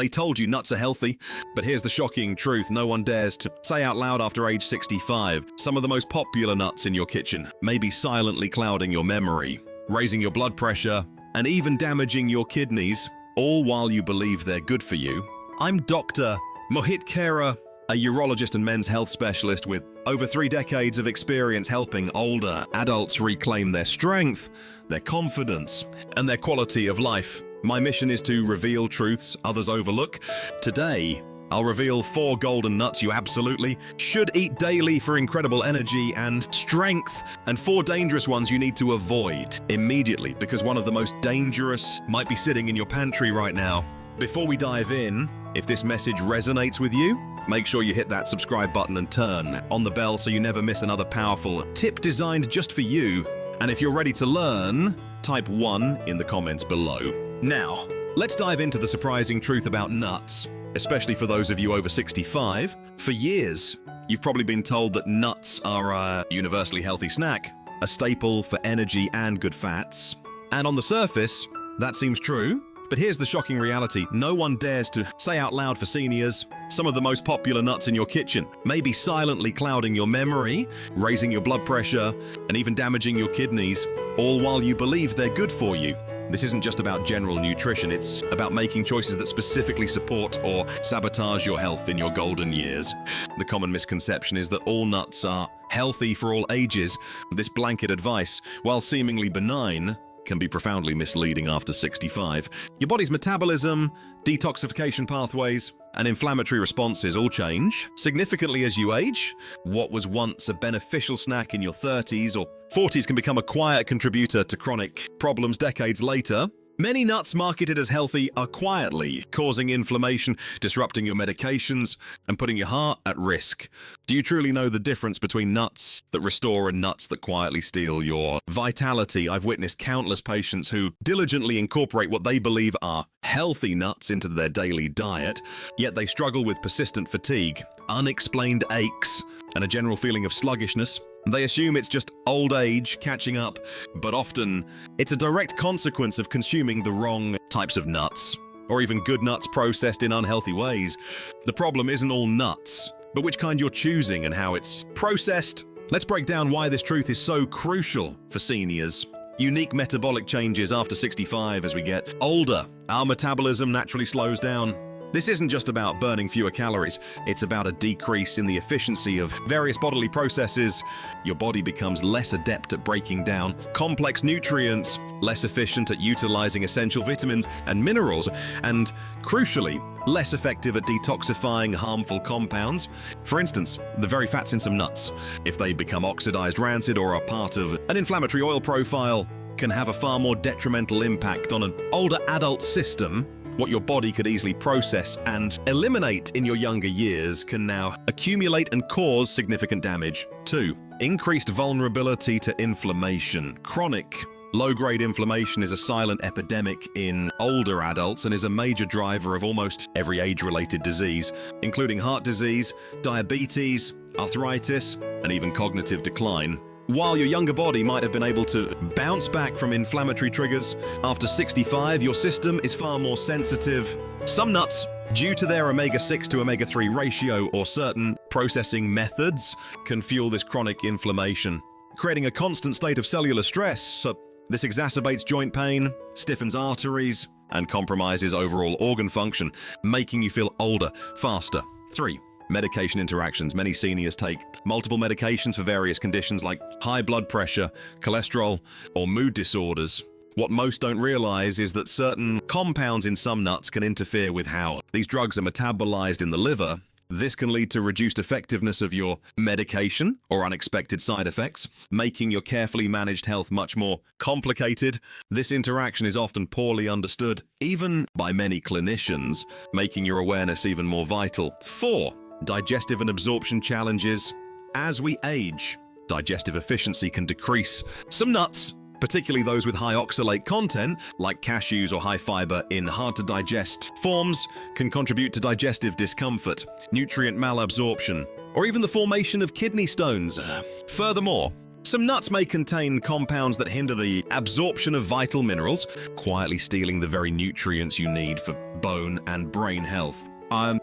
They told you nuts are healthy, but here's the shocking truth no one dares to say out loud after age 65. Some of the most popular nuts in your kitchen may be silently clouding your memory, raising your blood pressure, and even damaging your kidneys, all while you believe they're good for you. I'm Dr. Mohit Khera, a urologist and men's health specialist with over 3 decades of experience helping older adults reclaim their strength, their confidence, and their quality of life. My mission is to reveal truths others overlook. Today, I'll reveal 4 golden nuts you absolutely should eat daily for incredible energy and strength, and 4 dangerous ones you need to avoid immediately because one of the most dangerous might be sitting in your pantry right now. Before we dive in, if this message resonates with you, make sure you hit that subscribe button and turn on the bell so you never miss another powerful tip designed just for you. And if you're ready to learn, type 1 in the comments below. Now, let's dive into the surprising truth about nuts, especially for those of you over 65. For years, you've probably been told that nuts are a universally healthy snack, a staple for energy and good fats. And on the surface, that seems true. But here's the shocking reality. No one dares to say out loud for seniors, some of the most popular nuts in your kitchen may be silently clouding your memory, raising your blood pressure, and even damaging your kidneys, all while you believe they're good for you. This isn't just about general nutrition, it's about making choices that specifically support or sabotage your health in your golden years. The common misconception is that all nuts are healthy for all ages. This blanket advice, while seemingly benign, can be profoundly misleading after 65. Your body's metabolism, detoxification pathways, and inflammatory responses all change significantly as you age. What was once a beneficial snack in your 30s or 40s can become a quiet contributor to chronic problems decades later. Many nuts marketed as healthy are quietly causing inflammation, disrupting your medications, and putting your heart at risk. Do you truly know the difference between nuts that restore and nuts that quietly steal your vitality? I've witnessed countless patients who diligently incorporate what they believe are healthy nuts into their daily diet, yet they struggle with persistent fatigue, unexplained aches, and a general feeling of sluggishness. They assume it's just old age catching up, but often it's a direct consequence of consuming the wrong types of nuts, or even good nuts processed in unhealthy ways. The problem isn't all nuts, but which kind you're choosing and how it's processed. Let's break down why this truth is so crucial for seniors. Unique metabolic changes after 65 as we get older. Our metabolism naturally slows down. This isn't just about burning fewer calories, it's about a decrease in the efficiency of various bodily processes. Your body becomes less adept at breaking down complex nutrients, less efficient at utilizing essential vitamins and minerals, and crucially, less effective at detoxifying harmful compounds. For instance, the very fats in some nuts, if they become oxidized, rancid, or are part of an inflammatory oil profile, can have a far more detrimental impact on an older adult system. What your body could easily process and eliminate in your younger years can now accumulate and cause significant damage. 2. Increased vulnerability to inflammation. Chronic, low-grade inflammation is a silent epidemic in older adults and is a major driver of almost every age-related disease, including heart disease, diabetes, arthritis, and even cognitive decline. While your younger body might have been able to bounce back from inflammatory triggers, after 65, your system is far more sensitive. Some nuts, due to their omega-6 to omega-3 ratio or certain processing methods, can fuel this chronic inflammation, creating a constant state of cellular stress. So this exacerbates joint pain, stiffens arteries, and compromises overall organ function, making you feel older faster. 3. Medication interactions. Many seniors take multiple medications for various conditions like high blood pressure, cholesterol, or mood disorders. What most don't realize is that certain compounds in some nuts can interfere with how these drugs are metabolized in the liver. This can lead to reduced effectiveness of your medication or unexpected side effects, making your carefully managed health much more complicated. This interaction is often poorly understood, even by many clinicians, making your awareness even more vital. 4. Digestive and absorption challenges. As we age, digestive efficiency can decrease. Some nuts, particularly those with high oxalate content, like cashews or high fiber in hard-to-digest forms, can contribute to digestive discomfort, nutrient malabsorption, or even the formation of kidney stones. Furthermore, Some nuts may contain compounds that hinder the absorption of vital minerals, quietly stealing the very nutrients you need for bone and brain health.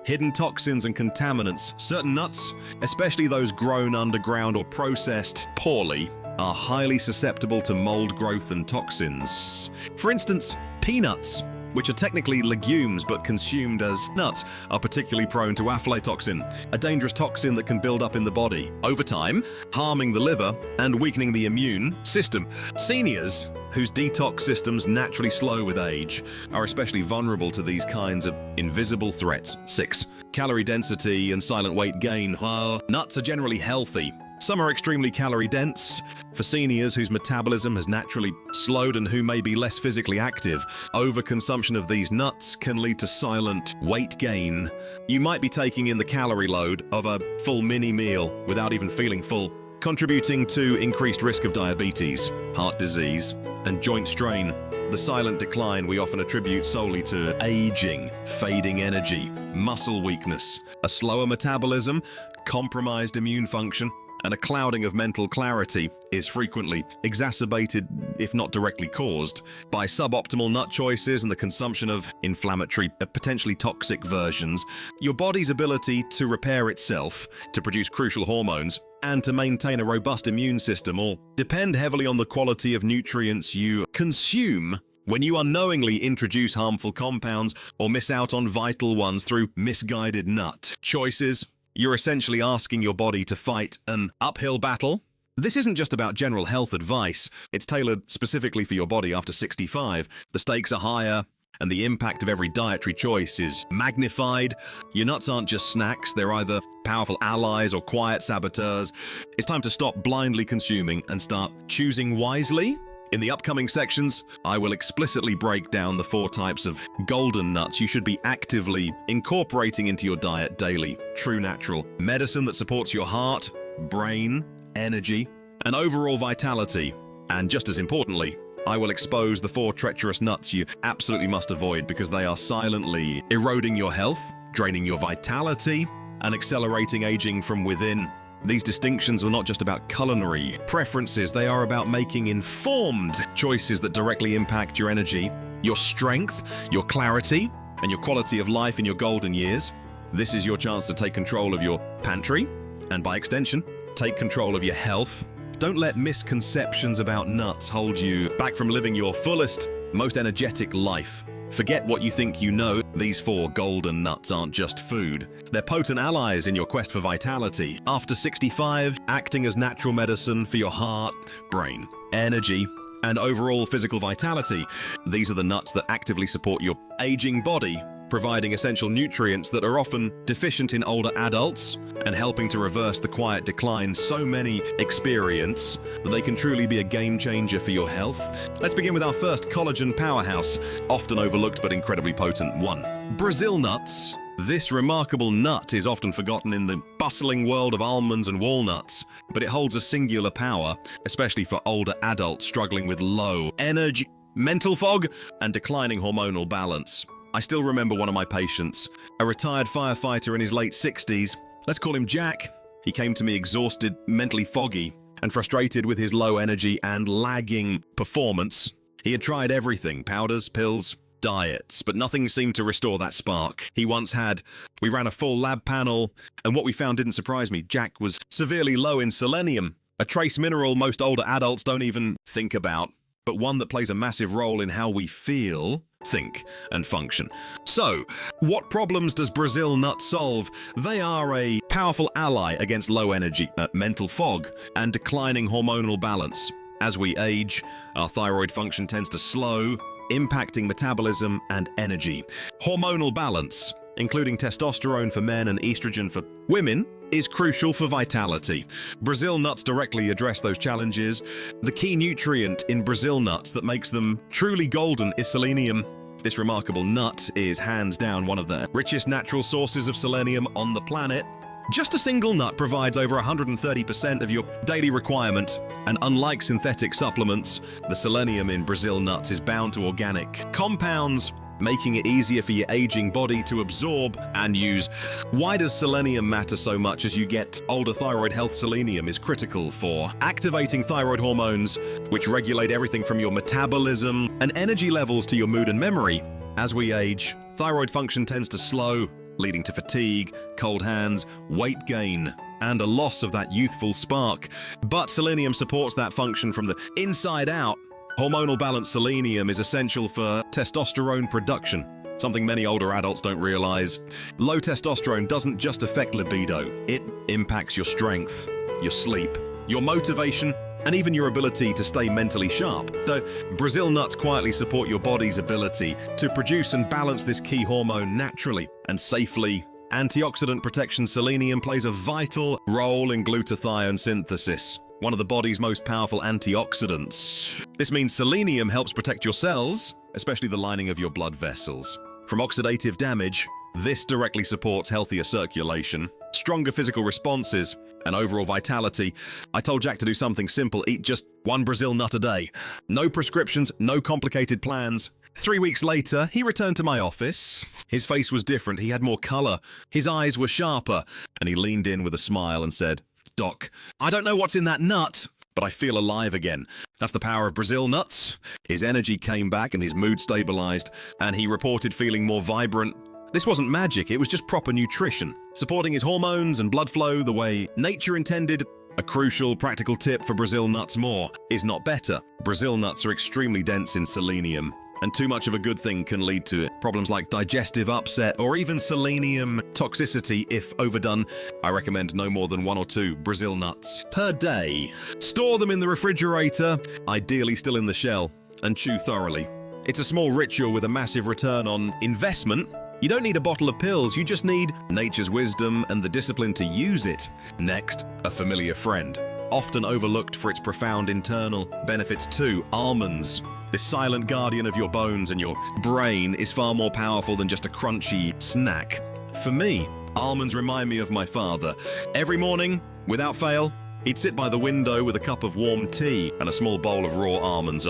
Hidden toxins and contaminants. Certain nuts, especially those grown underground or processed poorly, are highly susceptible to mold growth and toxins. For instance, peanuts, which are technically legumes but consumed as nuts, are particularly prone to aflatoxin, a dangerous toxin that can build up in the body over time, harming the liver and weakening the immune system. Seniors, whose detox systems naturally slow with age, are especially vulnerable to these kinds of invisible threats. 6. Calorie density and silent weight gain. While nuts are generally healthy, some are extremely calorie dense. For seniors whose metabolism has naturally slowed and who may be less physically active, overconsumption of these nuts can lead to silent weight gain. You might be taking in the calorie load of a full mini meal without even feeling full, contributing to increased risk of diabetes, heart disease, and joint strain. The silent decline we often attribute solely to aging, fading energy, muscle weakness, a slower metabolism, compromised immune function, and a clouding of mental clarity is frequently exacerbated, if not directly caused, by suboptimal nut choices and the consumption of inflammatory, potentially toxic versions. Your body's ability to repair itself, to produce crucial hormones, and to maintain a robust immune system all depend heavily on the quality of nutrients you consume. When you unknowingly introduce harmful compounds or miss out on vital ones through misguided nut choices, you're essentially asking your body to fight an uphill battle. This isn't just about general health advice. It's tailored specifically for your body after 65. The stakes are higher, and the impact of every dietary choice is magnified. Your nuts aren't just snacks. They're either powerful allies or quiet saboteurs. It's time to stop blindly consuming and start choosing wisely. In the upcoming sections, I will explicitly break down the 4 types of golden nuts you should be actively incorporating into your diet daily. True natural medicine that supports your heart, brain, energy, and overall vitality. And just as importantly, I will expose the 4 treacherous nuts you absolutely must avoid because they are silently eroding your health, draining your vitality, and accelerating aging from within. These distinctions are not just about culinary preferences, they are about making informed choices that directly impact your energy, your strength, your clarity, and your quality of life in your golden years. This is your chance to take control of your pantry, and by extension, take control of your health. Don't let misconceptions about nuts hold you back from living your fullest, most energetic life. Forget what you think you know. These 4 golden nuts aren't just food. They're potent allies in your quest for vitality. After 65, acting as natural medicine for your heart, brain, energy, and overall physical vitality. These are the nuts that actively support your aging body, providing essential nutrients that are often deficient in older adults and helping to reverse the quiet decline so many experience. They can truly be a game changer for your health. Let's begin with our first collagen powerhouse, often overlooked but incredibly potent. 1. Brazil nuts. This remarkable nut is often forgotten in the bustling world of almonds and walnuts, but it holds a singular power, especially for older adults struggling with low energy, mental fog, and declining hormonal balance. I still remember one of my patients, a retired firefighter in his late 60s. Let's call him Jack. He came to me exhausted, mentally foggy, and frustrated with his low energy and lagging performance. He had tried everything, powders, pills, diets, but nothing seemed to restore that spark. We ran a full lab panel, and what we found didn't surprise me. Jack was severely low in selenium, a trace mineral most older adults don't even think about, but one that plays a massive role in how we feel, think, and function. So, what problems does Brazil nut solve? They are a powerful ally against low energy, mental fog, and declining hormonal balance. As we age, our thyroid function tends to slow, impacting metabolism and energy. Hormonal balance, including testosterone for men and estrogen for women, is crucial for vitality. Brazil nuts directly address those challenges. The key nutrient in Brazil nuts that makes them truly golden is selenium. This remarkable nut is hands down one of the richest natural sources of selenium on the planet. Just a single nut provides over 130% of your daily requirement, and unlike synthetic supplements, the selenium in Brazil nuts is bound to organic compounds making it easier for your aging body to absorb and use. Why does selenium matter so much as you get older? Thyroid health. Selenium is critical for activating thyroid hormones, which regulate everything from your metabolism and energy levels to your mood and memory. As we age, thyroid function tends to slow, leading to fatigue, cold hands, weight gain, and a loss of that youthful spark. But selenium supports that function from the inside out. Hormonal balanced selenium is essential for testosterone production, something many older adults don't realize. Low testosterone doesn't just affect libido, it impacts your strength, your sleep, your motivation, and even your ability to stay mentally sharp. So, Brazil nuts quietly support your body's ability to produce and balance this key hormone naturally and safely. Antioxidant protection. Selenium plays a vital role in glutathione synthesis, one of the body's most powerful antioxidants. This means selenium helps protect your cells, especially the lining of your blood vessels, from oxidative damage. This directly supports healthier circulation, stronger physical responses, and overall vitality. I told Jack to do something simple: eat just one Brazil nut a day. No prescriptions, no complicated plans. 3 weeks later, he returned to my office. His face was different, he had more color, his eyes were sharper, and he leaned in with a smile and said, "Doc, I don't know what's in that nut, but I feel alive again." That's the power of Brazil nuts. His energy came back and his mood stabilized, and he reported feeling more vibrant. This wasn't magic, it was just proper nutrition, supporting his hormones and blood flow the way nature intended. A crucial practical tip for Brazil nuts: more is not better. Brazil nuts are extremely dense in selenium, and too much of a good thing can lead to problems like digestive upset or even selenium toxicity if overdone. I recommend no more than 1 or 2 Brazil nuts per day. Store them in the refrigerator, ideally still in the shell, and chew thoroughly. It's a small ritual with a massive return on investment. You don't need a bottle of pills, you just need nature's wisdom and the discipline to use it. Next, a familiar friend, often overlooked for its profound internal benefits too: almonds. This silent guardian of your bones and your brain is far more powerful than just a crunchy snack. For me, almonds remind me of my father. Every morning, without fail, he'd sit by the window with a cup of warm tea and a small bowl of raw almonds.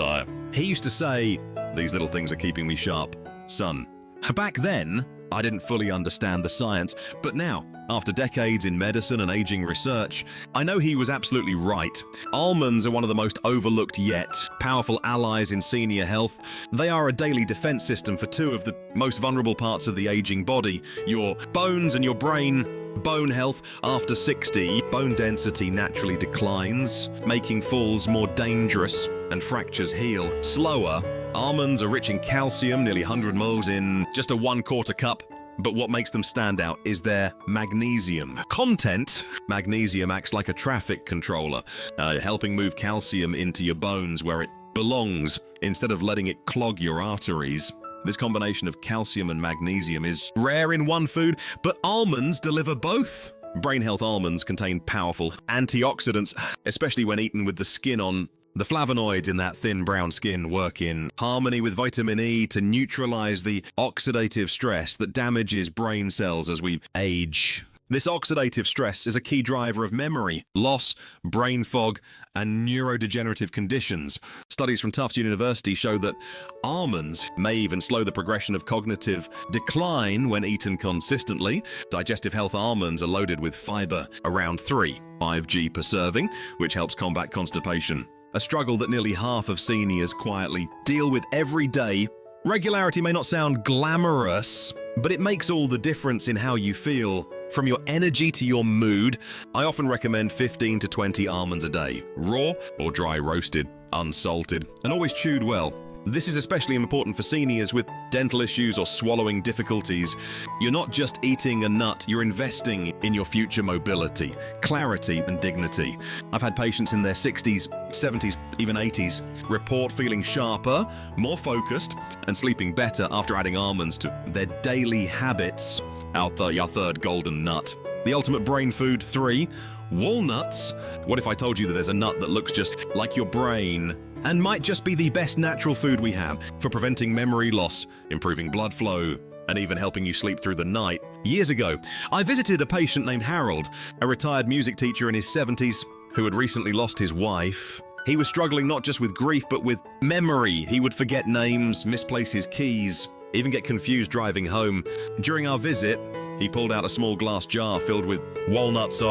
He used to say, "These little things are keeping me sharp, son." Back then, I didn't fully understand the science, but now, after decades in medicine and aging research, I know he was absolutely right. Almonds are one of the most overlooked yet powerful allies in senior health. They are a daily defense system for 2 of the most vulnerable parts of the aging body: your bones and your brain. Bone health. After 60, bone density naturally declines, making falls more dangerous and fractures heal slower. Almonds are rich in calcium, nearly 100 moles in just a 1/4 cup. But what makes them stand out is their magnesium content. Magnesium acts like a traffic controller, helping move calcium into your bones where it belongs, instead of letting it clog your arteries. This combination of calcium and magnesium is rare in one food, but almonds deliver both. Brain health. Almonds contain powerful antioxidants, especially when eaten with the skin on. The flavonoids in that thin brown skin work in harmony with vitamin E to neutralize the oxidative stress that damages brain cells as we age. This oxidative stress is a key driver of memory loss, brain fog, and neurodegenerative conditions. Studies from Tufts University show that almonds may even slow the progression of cognitive decline when eaten consistently. Digestive health. Almonds are loaded with fiber, around 3.5 g per serving, which helps combat constipation, a struggle that nearly half of seniors quietly deal with every day. Regularity may not sound glamorous, but it makes all the difference in how you feel. From your energy to your mood, I often recommend 15 to 20 almonds a day, raw or dry roasted, unsalted, and always chewed well. This is especially important for seniors with dental issues or swallowing difficulties. You're not just eating a nut, you're investing in your future mobility, clarity, and dignity. I've had patients in their 60s, 70s, even 80s report feeling sharper, more focused, and sleeping better after adding almonds to their daily habits. Our third golden nut. The ultimate brain food. 3. Walnuts. What if I told you that there's a nut that looks just like your brain and might just be the best natural food we have for preventing memory loss, improving blood flow, and even helping you sleep through the night? Years ago, I visited a patient named Harold, a retired music teacher in his 70s who had recently lost his wife. He was struggling not just with grief, but with memory. He would forget names, misplace his keys, even get confused driving home. During our visit, he pulled out a small glass jar filled with walnuts.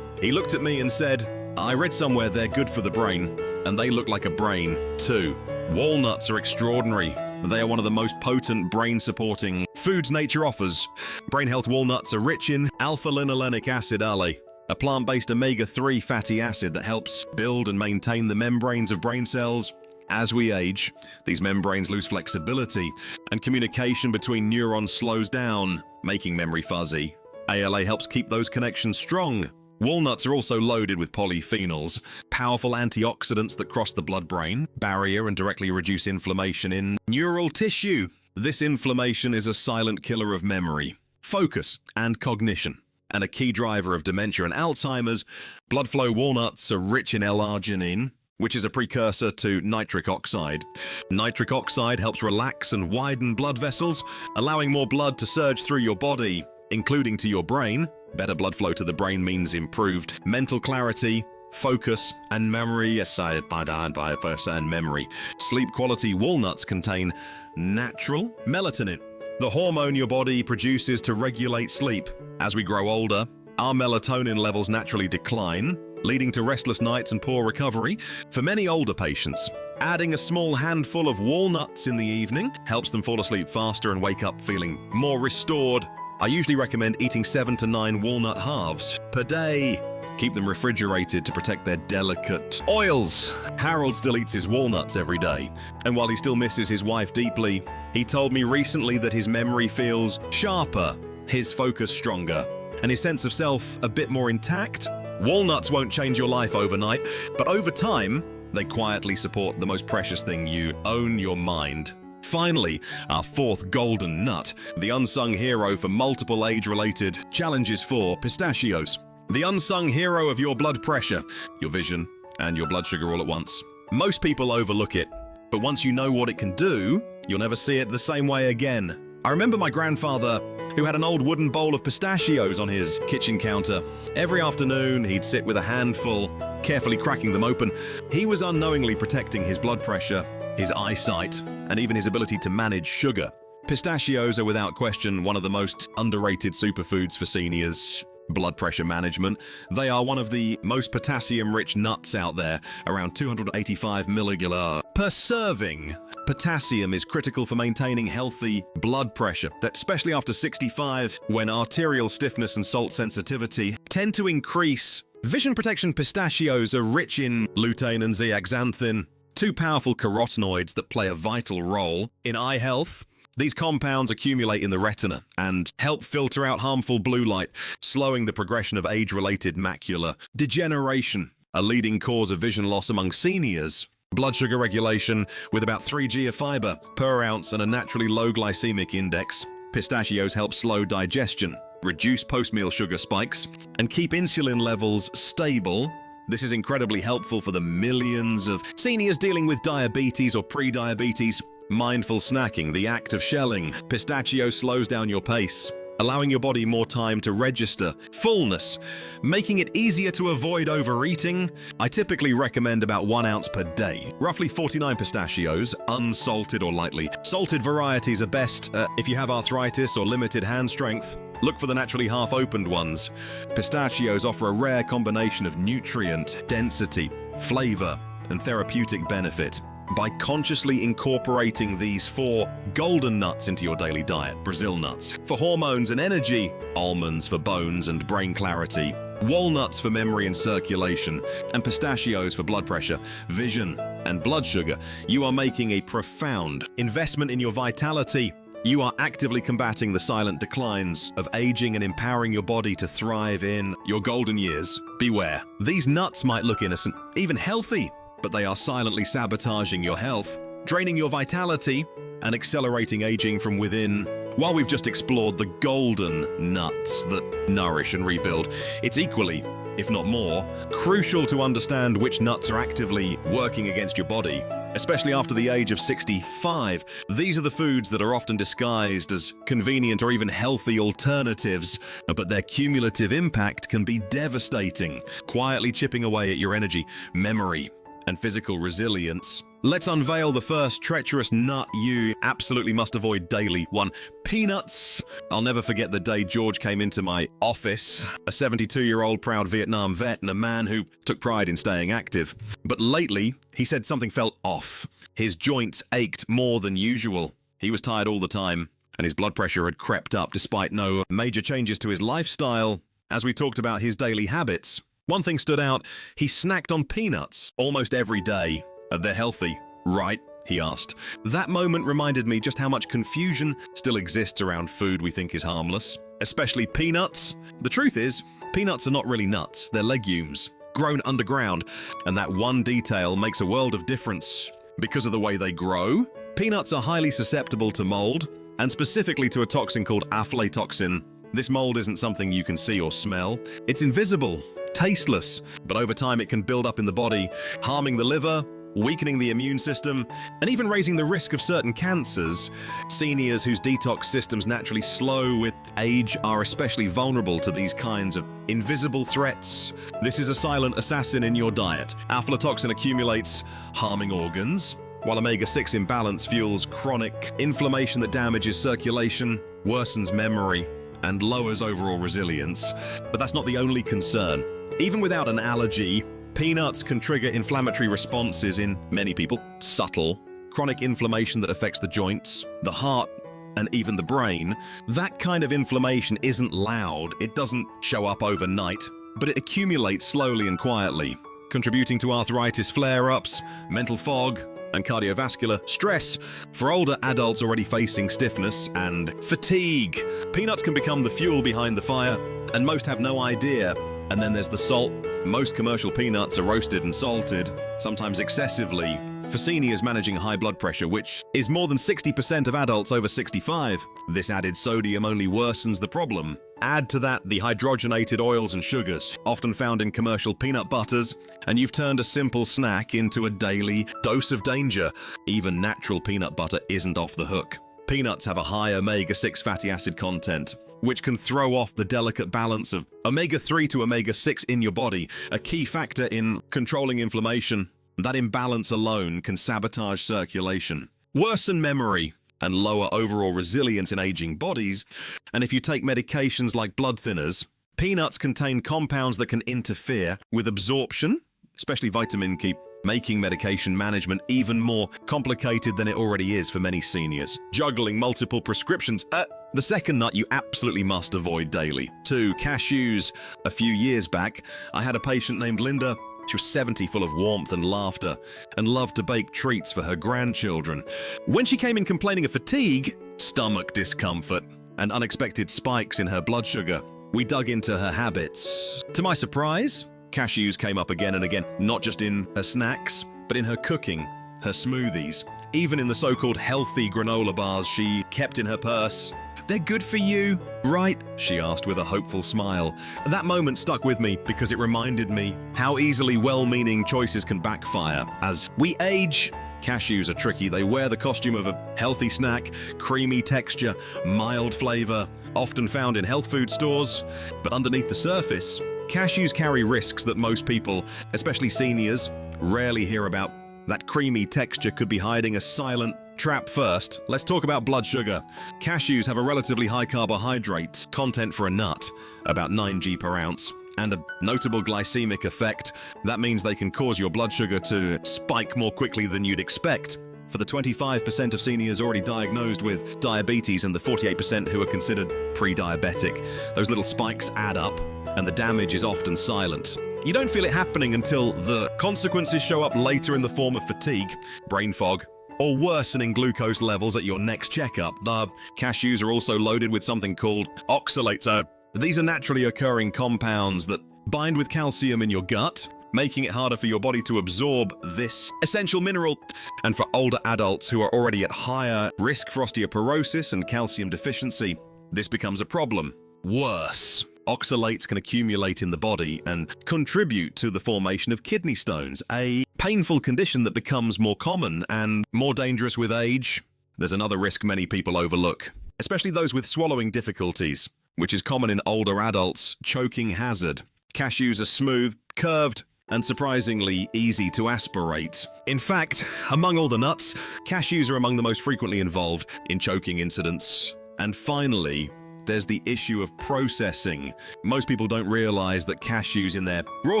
He looked at me and said, "I read somewhere they're good for the brain, and they look like a brain, too." Walnuts are extraordinary. They are one of the most potent brain-supporting foods nature offers. Brain health walnuts are rich in alpha-linolenic acid, a plant-based omega-3 fatty acid that helps build and maintain the membranes of brain cells. As we age, these membranes lose flexibility, and communication between neurons slows down, making memory fuzzy. ALA helps keep those connections strong. Walnuts are also loaded with polyphenols, powerful antioxidants that cross the blood-brain barrier and directly reduce inflammation in neural tissue. This inflammation is a silent killer of memory, focus, and cognition, and a key driver of dementia and Alzheimer's. Blood flow walnuts are rich in L-arginine, which is a precursor to nitric oxide. Nitric oxide helps relax and widen blood vessels, allowing more blood to surge through your body, including to your brain. Better blood flow to the brain means improved mental clarity, focus, and memory. And memory. Sleep quality walnuts contain natural melatonin, the hormone your body produces to regulate sleep. As we grow older, our melatonin levels naturally decline, leading to restless nights and poor recovery. For many older patients, adding a small handful of walnuts in the evening helps them fall asleep faster and wake up feeling more restored. I usually recommend eating 7 to 9 walnut halves per day. Keep them refrigerated to protect their delicate oils. Harold still eats his walnuts every day, and while he still misses his wife deeply, he told me recently that his memory feels sharper, his focus stronger, and his sense of self a bit more intact. Walnuts won't change your life overnight, but over time, they quietly support the most precious thing you own, your mind. Finally, our fourth golden nut, the unsung hero for multiple age-related challenges for pistachios. The unsung hero of your blood pressure, your vision, and your blood sugar all at once. Most people overlook it, but once you know what it can do, you'll never see it the same way again. I remember my grandfather, who had an old wooden bowl of pistachios on his kitchen counter. Every afternoon, he'd sit with a handful, carefully cracking them open. He was unknowingly protecting his blood pressure, his eyesight, and even his ability to manage sugar. Pistachios are without question one of the most underrated superfoods for seniors' blood pressure management. They are one of the most potassium-rich nuts out there, around 285 milligala per serving. Potassium is critical for maintaining healthy blood pressure, especially after 65, when arterial stiffness and salt sensitivity tend to increase. Vision protection pistachios are rich in lutein and zeaxanthin, two powerful carotenoids that play a vital role in eye health. These compounds accumulate in the retina and help filter out harmful blue light, slowing the progression of age-related macular degeneration, a leading cause of vision loss among seniors. Blood sugar regulation with about 3 g of fiber per ounce and a naturally low glycemic index. Pistachios help slow digestion, reduce post-meal sugar spikes, and keep insulin levels stable. This is incredibly helpful for the millions of seniors dealing with diabetes or pre-diabetes. Mindful snacking, the act of shelling. Pistachio slows down your pace, allowing your body more time to register fullness, making it easier to avoid overeating. I typically recommend about 1 ounce per day, roughly 49 pistachios, unsalted or lightly salted varieties are best if you have arthritis or limited hand strength. Look for the naturally half-opened ones. Pistachios offer a rare combination of nutrient density, flavor, and therapeutic benefit. By consciously incorporating these 4 golden nuts into your daily diet: Brazil nuts for hormones and energy, almonds for bones and brain clarity, walnuts for memory and circulation, and pistachios for blood pressure, vision, and blood sugar, you are making a profound investment in your vitality. You are actively combating the silent declines of aging and empowering your body to thrive in your golden years. Beware, these nuts might look innocent, even healthy, but they are silently sabotaging your health, draining your vitality, and accelerating aging from within. While we've just explored the golden nuts that nourish and rebuild, it's equally, if not more, crucial to understand which nuts are actively working against your body. Especially after the age of 65, these are the foods that are often disguised as convenient or even healthy alternatives, but their cumulative impact can be devastating, quietly chipping away at your energy, memory, and physical resilience. Let's unveil the first treacherous nut you absolutely must avoid daily. 1. Peanuts. I'll never forget the day George came into my office, a 72-year-old proud Vietnam vet and a man who took pride in staying active. But lately, he said something felt off. His joints ached more than usual. He was tired all the time, and his blood pressure had crept up despite no major changes to his lifestyle. As we talked about his daily habits, one thing stood out: he snacked on peanuts almost every day. They're healthy, right? He asked. That moment reminded me just how much confusion still exists around food we think is harmless, especially peanuts. The truth is, peanuts are not really nuts, they're legumes, grown underground, and that one detail makes a world of difference. Because of the way they grow, peanuts are highly susceptible to mold, and specifically to a toxin called aflatoxin. This mold isn't something you can see or smell. It's invisible, tasteless, but over time it can build up in the body, harming the liver, weakening the immune system, and even raising the risk of certain cancers. Seniors whose detox systems naturally slow with age are especially vulnerable to these kinds of invisible threats. This is a silent assassin in your diet. Aflatoxin accumulates, harming organs, while omega-6 imbalance fuels chronic inflammation that damages circulation, worsens memory, and lowers overall resilience. But that's not the only concern. Even without an allergy, peanuts can trigger inflammatory responses in many people. Subtle, chronic inflammation that affects the joints, the heart, and even the brain. That kind of inflammation isn't loud, it doesn't show up overnight, but it accumulates slowly and quietly, contributing to arthritis flare-ups, mental fog, and cardiovascular stress. For older adults already facing stiffness and fatigue, peanuts can become the fuel behind the fire, and most have no idea. And then there's the salt. Most commercial peanuts are roasted and salted, sometimes excessively. For seniors managing high blood pressure, which is more than 60% of adults over 65, this added sodium only worsens the problem. Add to that the hydrogenated oils and sugars, often found in commercial peanut butters, and you've turned a simple snack into a daily dose of danger. Even natural peanut butter isn't off the hook. Peanuts have a high omega-6 fatty acid content, which can throw off the delicate balance of omega-3 to omega-6 in your body, a key factor in controlling inflammation. That imbalance alone can sabotage circulation, worsen memory, and lower overall resilience in aging bodies. And if you take medications like blood thinners, peanuts contain compounds that can interfere with absorption, especially vitamin K, making medication management even more complicated than it already is for many seniors. Juggling multiple prescriptions. The second nut you absolutely must avoid daily. 2. Cashews. A few years back, I had a patient named Linda. She was 70, full of warmth and laughter, and loved to bake treats for her grandchildren. When she came in complaining of fatigue, stomach discomfort, and unexpected spikes in her blood sugar, we dug into her habits. To my surprise, cashews came up again and again, not just in her snacks, but in her cooking, her smoothies, even in the so-called healthy granola bars she kept in her purse. "They're good for you, right?" she asked with a hopeful smile. That moment stuck with me because it reminded me how easily well-meaning choices can backfire. As we age, cashews are tricky. They wear the costume of a healthy snack, creamy texture, mild flavor, often found in health food stores. But underneath the surface, cashews carry risks that most people, especially seniors, rarely hear about. That creamy texture could be hiding a silent trap. First, let's talk about blood sugar. Cashews have a relatively high carbohydrate content for a nut, about 9 g per ounce, and a notable glycemic effect. That means they can cause your blood sugar to spike more quickly than you'd expect. For the 25% of seniors already diagnosed with diabetes and the 48% who are considered pre-diabetic, those little spikes add up, and the damage is often silent. You don't feel it happening until the consequences show up later in the form of fatigue, brain fog, or worsening glucose levels at your next checkup. The cashews are also loaded with something called oxalates. These are naturally occurring compounds that bind with calcium in your gut, making it harder for your body to absorb this essential mineral. And for older adults who are already at higher risk for osteoporosis and calcium deficiency, this becomes a problem. Worse, oxalates can accumulate in the body and contribute to the formation of kidney stones, a painful condition that becomes more common and more dangerous with age. There's another risk many people overlook, especially those with swallowing difficulties, which is common in older adults: choking hazard. Cashews are smooth, curved, and surprisingly easy to aspirate. In fact, among all the nuts, cashews are among the most frequently involved in choking incidents. And finally, there's the issue of processing. Most people don't realize that cashews in their raw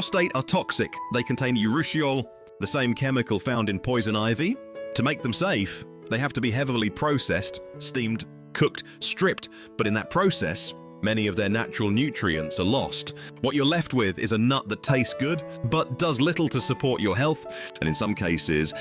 state are toxic. They contain urushiol, the same chemical found in poison ivy. To make them safe, they have to be heavily processed, steamed, cooked, stripped, but in that process, many of their natural nutrients are lost. What you're left with is a nut that tastes good, but does little to support your health, and in some cases,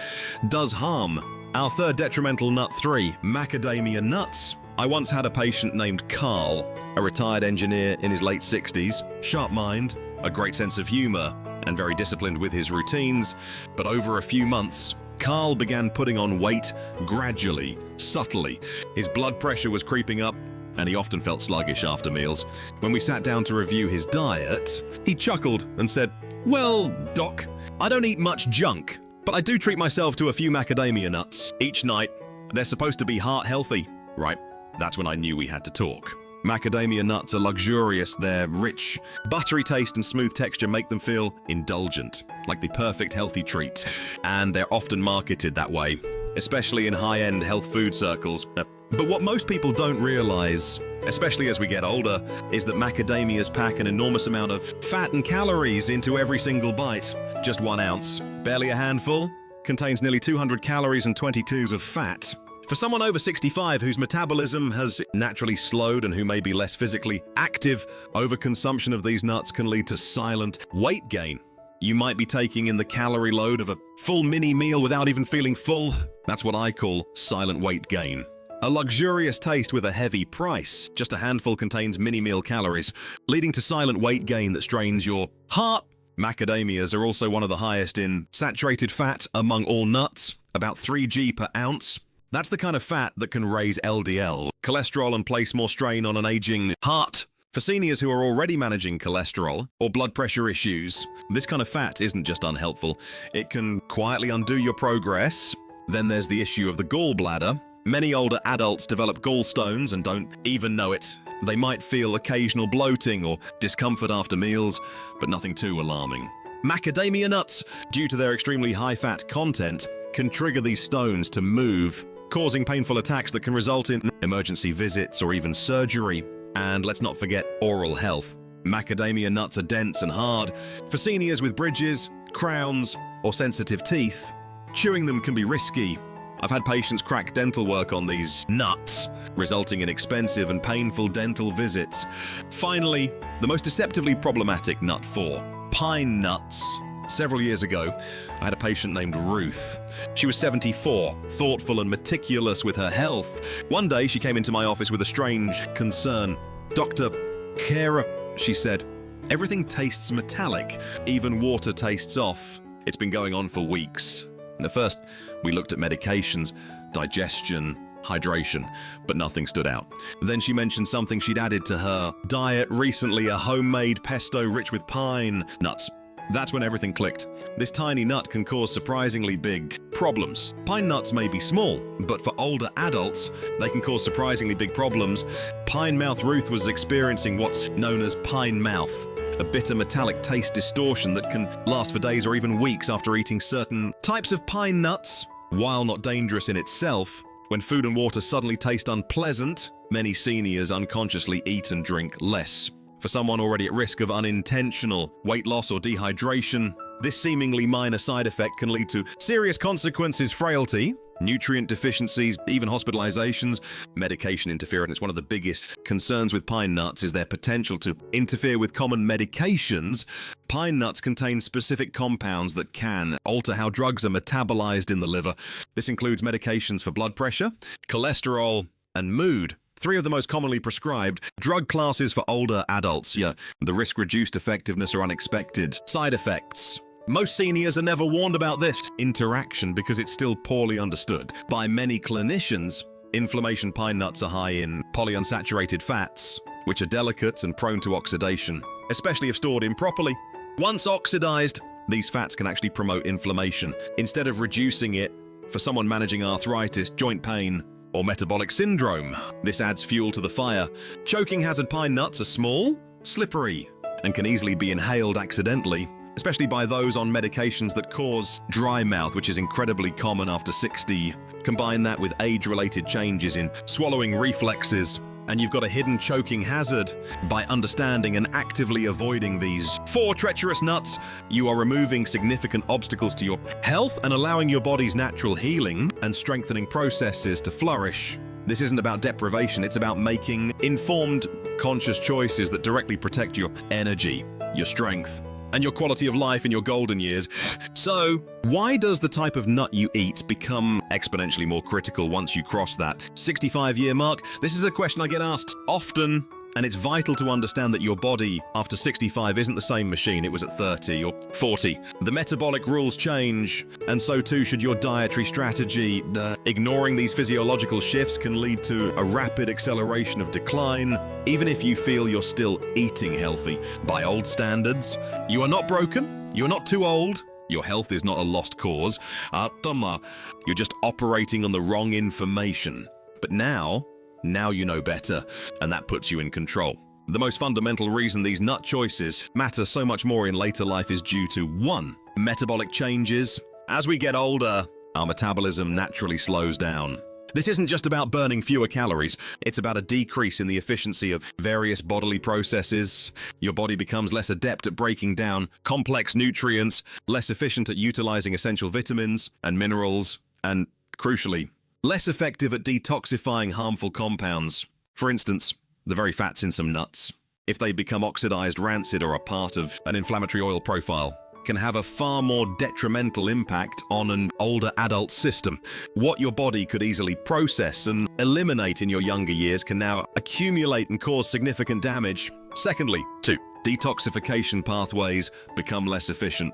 does harm. Our third detrimental nut 3, macadamia nuts. I once had a patient named Carl, a retired engineer in his late 60s, sharp mind, a great sense of humor, and very disciplined with his routines. But over a few months, Carl began putting on weight gradually, subtly. His blood pressure was creeping up, and he often felt sluggish after meals. When we sat down to review his diet, he chuckled and said, "Well, Doc, I don't eat much junk, but I do treat myself to a few macadamia nuts each night. They're supposed to be heart healthy." Right? That's when I knew we had to talk. Macadamia nuts are luxurious. Their rich, buttery taste and smooth texture make them feel indulgent, like the perfect healthy treat. And they're often marketed that way, especially in high-end health food circles. But what most people don't realize, especially as we get older, is that macadamias pack an enormous amount of fat and calories into every single bite. Just 1 ounce, barely a handful, contains nearly 200 calories and 22s of fat. For someone over 65 whose metabolism has naturally slowed and who may be less physically active, overconsumption of these nuts can lead to silent weight gain. You might be taking in the calorie load of a full mini meal without even feeling full. That's what I call silent weight gain. A luxurious taste with a heavy price. Just a handful contains mini meal calories, leading to silent weight gain that strains your heart. Macadamias are also one of the highest in saturated fat among all nuts, about 3 g per ounce. That's the kind of fat that can raise LDL, cholesterol, and place more strain on an aging heart. For seniors who are already managing cholesterol or blood pressure issues, this kind of fat isn't just unhelpful, it can quietly undo your progress. Then there's the issue of the gallbladder. Many older adults develop gallstones and don't even know it. They might feel occasional bloating or discomfort after meals, but nothing too alarming. Macadamia nuts, due to their extremely high fat content, can trigger these stones to move, causing painful attacks that can result in emergency visits or even surgery. And let's not forget oral health. Macadamia nuts are dense and hard. For seniors with bridges, crowns, or sensitive teeth, chewing them can be risky. I've had patients crack dental work on these nuts, resulting in expensive and painful dental visits. Finally, the most deceptively problematic nut 4, pine nuts. Several years ago, I had a patient named Ruth. She was 74, thoughtful and meticulous with her health. One day, she came into my office with a strange concern. "Dr. Khera," she said, "everything tastes metallic. Even water tastes off. It's been going on for weeks." And at first, we looked at medications, digestion, hydration, but nothing stood out. Then she mentioned something she'd added to her diet recently, a homemade pesto rich with pine nuts. That's when everything clicked. This tiny nut can cause surprisingly big problems. Pine nuts may be small, but for older adults, they can cause surprisingly big problems. Pine Mouth Ruth was experiencing what's known as pine mouth, a bitter metallic taste distortion that can last for days or even weeks after eating certain types of pine nuts. While not dangerous in itself, when food and water suddenly taste unpleasant, many seniors unconsciously eat and drink less. For someone already at risk of unintentional weight loss or dehydration, this seemingly minor side effect can lead to serious consequences: frailty, nutrient deficiencies, even hospitalizations, medication interference. One of the biggest concerns with pine nuts is their potential to interfere with common medications. Pine nuts contain specific compounds that can alter how drugs are metabolized in the liver. This includes medications for blood pressure, cholesterol, and mood. 3 of the most commonly prescribed drug classes for older adults. The risk-reduced effectiveness or unexpected side effects. Most seniors are never warned about this interaction because it's still poorly understood. By many clinicians, inflammation pine nuts are high in polyunsaturated fats, which are delicate and prone to oxidation, especially if stored improperly. Once oxidized, these fats can actually promote inflammation instead of reducing it. For someone managing arthritis, joint pain, or metabolic syndrome, this adds fuel to the fire. Choking hazard pine nuts are small, slippery, and can easily be inhaled accidentally. especially by those on medications that cause dry mouth, which is incredibly common after 60. Combine that with age-related changes in swallowing reflexes, and you've got a hidden choking hazard. By understanding and actively avoiding these 4 treacherous nuts, you are removing significant obstacles to your health and allowing your body's natural healing and strengthening processes to flourish. This isn't about deprivation, it's about making informed, conscious choices that directly protect your energy, your strength, and your quality of life in your golden years. So, why does the type of nut you eat become exponentially more critical once you cross that 65-year mark? This is a question I get asked often, and it's vital to understand that your body after 65 isn't the same machine it was at 30 or 40. The metabolic rules change, and so too should your dietary strategy. Ignoring these physiological shifts can lead to a rapid acceleration of decline, even if you feel you're still eating healthy. By old standards, you are not broken, you are not too old, your health is not a lost cause. You're just operating on the wrong information. But now you know better, and that puts you in control. The most fundamental reason these nut choices matter so much more in later life is due to 1. Metabolic changes. As we get older, our metabolism naturally slows down. This isn't just about burning fewer calories, it's about a decrease in the efficiency of various bodily processes. Your body becomes less adept at breaking down complex nutrients, less efficient at utilizing essential vitamins and minerals, and, crucially, less effective at detoxifying harmful compounds. For instance, the very fats in some nuts, if they become oxidized, rancid, or are part of an inflammatory oil profile, can have a far more detrimental impact on an older adult system. What your body could easily process and eliminate in your younger years can now accumulate and cause significant damage. Secondly, 2. Detoxification pathways become less efficient.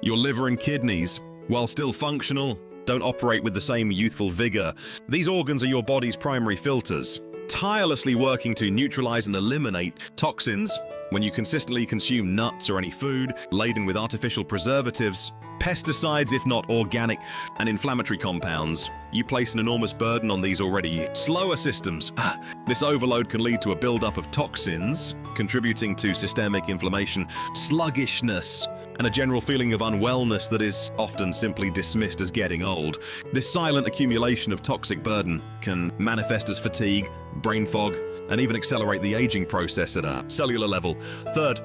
Your liver and kidneys, while still functional, don't operate with the same youthful vigor. These organs are your body's primary filters, tirelessly working to neutralize and eliminate toxins. When you consistently consume nuts or any food laden with artificial preservatives, pesticides if not organic, and inflammatory compounds, you place an enormous burden on these already slower systems. This overload can lead to a buildup of toxins, contributing to systemic inflammation, sluggishness, and a general feeling of unwellness that is often simply dismissed as getting old. This silent accumulation of toxic burden can manifest as fatigue, brain fog, and even accelerate the aging process at a cellular level. Third,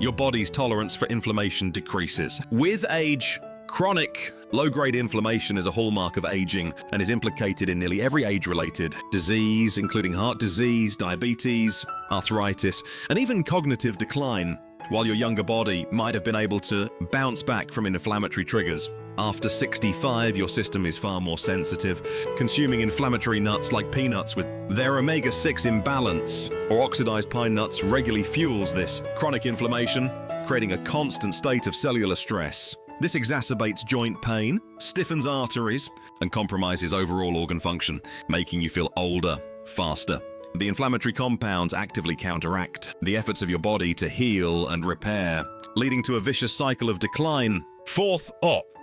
your body's tolerance for inflammation decreases. With age, chronic, low-grade inflammation is a hallmark of aging and is implicated in nearly every age-related disease, including heart disease, diabetes, arthritis, and even cognitive decline. While your younger body might have been able to bounce back from inflammatory triggers, after 65, your system is far more sensitive. Consuming inflammatory nuts like peanuts with their omega-6 imbalance or oxidized pine nuts regularly fuels this chronic inflammation, creating a constant state of cellular stress. This exacerbates joint pain, stiffens arteries, and compromises overall organ function, making you feel older, faster. The inflammatory compounds actively counteract the efforts of your body to heal and repair, leading to a vicious cycle of decline. Fourth,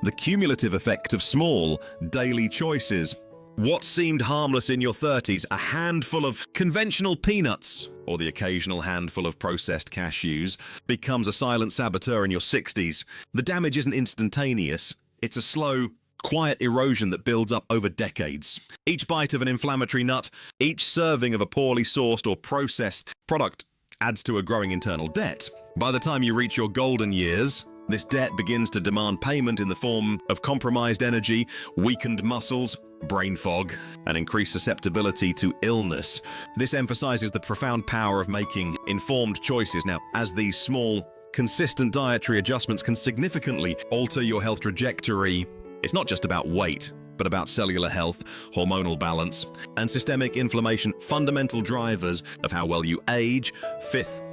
the cumulative effect of small, daily choices. What seemed harmless in your 30s, a handful of conventional peanuts or the occasional handful of processed cashews, becomes a silent saboteur in your 60s. The damage isn't instantaneous. It's a slow, quiet erosion that builds up over decades. Each bite of an inflammatory nut, each serving of a poorly sourced or processed product adds to a growing internal debt. By the time you reach your golden years, this debt begins to demand payment in the form of compromised energy, weakened muscles, brain fog, and increased susceptibility to illness. This emphasizes the profound power of making informed choices. Now, as these small, consistent dietary adjustments can significantly alter your health trajectory, it's not just about weight, but about cellular health, hormonal balance, and systemic inflammation, fundamental drivers of how well you age. Fifth,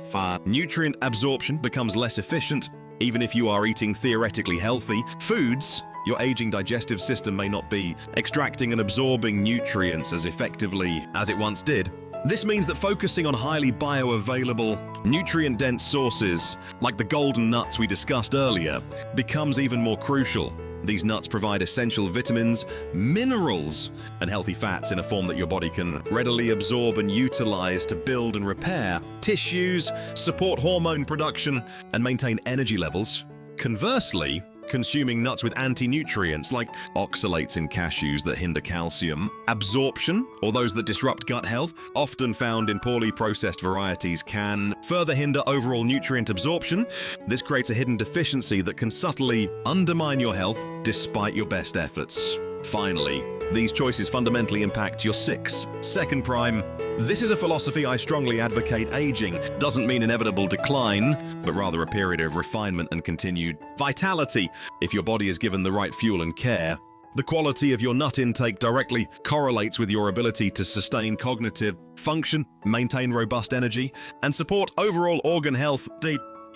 nutrient absorption becomes less efficient. Even if you are eating theoretically healthy foods, your aging digestive system may not be extracting and absorbing nutrients as effectively as it once did. This means that focusing on highly bioavailable, nutrient-dense sources, like the golden nuts we discussed earlier, becomes even more crucial. These nuts provide essential vitamins, minerals, and healthy fats in a form that your body can readily absorb and utilize to build and repair tissues, support hormone production, and maintain energy levels. Conversely, consuming nuts with anti-nutrients like oxalates in cashews that hinder calcium absorption, or those that disrupt gut health, often found in poorly processed varieties, can further hinder overall nutrient absorption. This creates a hidden deficiency that can subtly undermine your health despite your best efforts. Finally, these choices fundamentally impact your second prime. This is a philosophy I strongly advocate. Aging doesn't mean inevitable decline, but rather a period of refinement and continued vitality if your body is given the right fuel and care. The quality of your nut intake directly correlates with your ability to sustain cognitive function, maintain robust energy, and support overall organ health.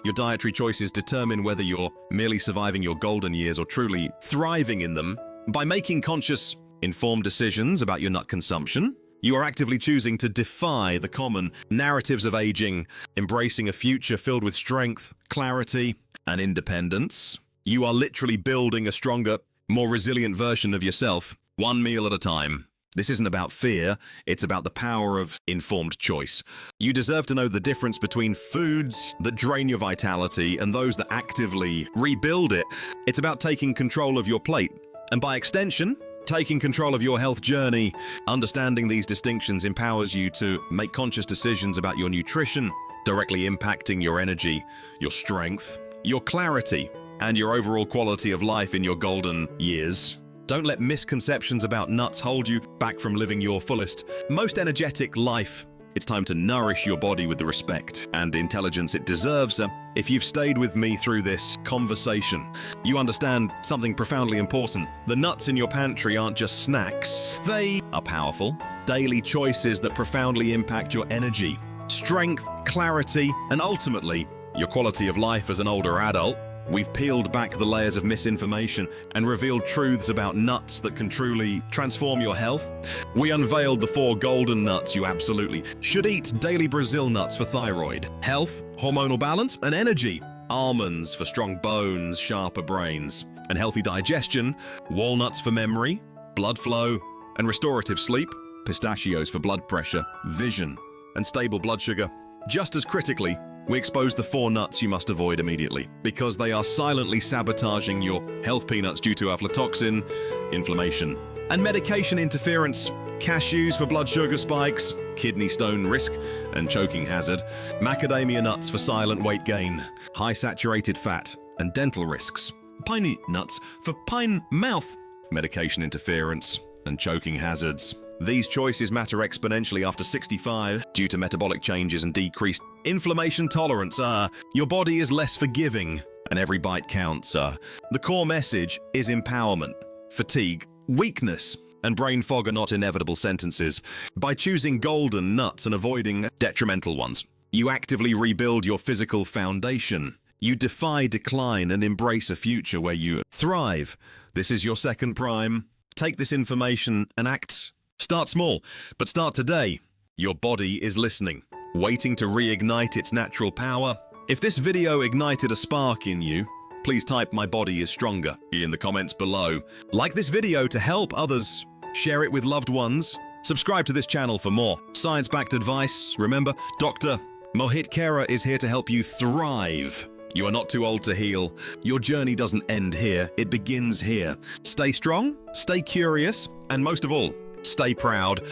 Your dietary choices determine whether you're merely surviving your golden years or truly thriving in them. By making conscious, informed decisions about your nut consumption, you are actively choosing to defy the common narratives of aging, embracing a future filled with strength, clarity, and independence. You are literally building a stronger, more resilient version of yourself, one meal at a time. This isn't about fear, it's about the power of informed choice. You deserve to know the difference between foods that drain your vitality and those that actively rebuild it. It's about taking control of your plate, and by extension, taking control of your health journey. Understanding these distinctions empowers you to make conscious decisions about your nutrition, directly impacting your energy, your strength, your clarity, and your overall quality of life in your golden years. Don't let misconceptions about nuts hold you back from living your fullest, most energetic life. It's time to nourish your body with the respect and intelligence it deserves. If you've stayed with me through this conversation, you understand something profoundly important. The nuts in your pantry aren't just snacks. They are powerful, daily choices that profoundly impact your energy, strength, clarity, and ultimately, your quality of life as an older adult. We've peeled back the layers of misinformation and revealed truths about nuts that can truly transform your health. We unveiled the 4 golden nuts you absolutely should eat. Daily Brazil nuts for thyroid, health, hormonal balance, and energy. Almonds for strong bones, sharper brains, and healthy digestion. Walnuts for memory, blood flow, and restorative sleep. Pistachios for blood pressure, vision, and stable blood sugar. Just as critically, we expose the 4 nuts you must avoid immediately because they are silently sabotaging your health. Peanuts due to aflatoxin, inflammation, and medication interference. Cashews for blood sugar spikes, kidney stone risk, and choking hazard. Macadamia nuts for silent weight gain, high saturated fat, and dental risks. Piney nuts for pine mouth, medication interference, and choking hazards. These choices matter exponentially after 65 due to metabolic changes and decreased inflammation tolerance. Your body is less forgiving and every bite counts. The core message is empowerment. Fatigue, weakness, and brain fog are not inevitable sentences. By choosing golden nuts and avoiding detrimental ones, you actively rebuild your physical foundation. You defy decline and embrace a future where you thrive. This is your second prime. Take this information and act. Start small, but start today. Your body is listening, waiting to reignite its natural power. If this video ignited a spark in you, please type "My body is stronger" in the comments below. Like this video to help others. Share it with loved ones. Subscribe to this channel for more science-backed advice. Remember, Dr. Mohit Khera is here to help you thrive. You are not too old to heal. Your journey doesn't end here, it begins here. Stay strong, stay curious, and most of all, stay proud.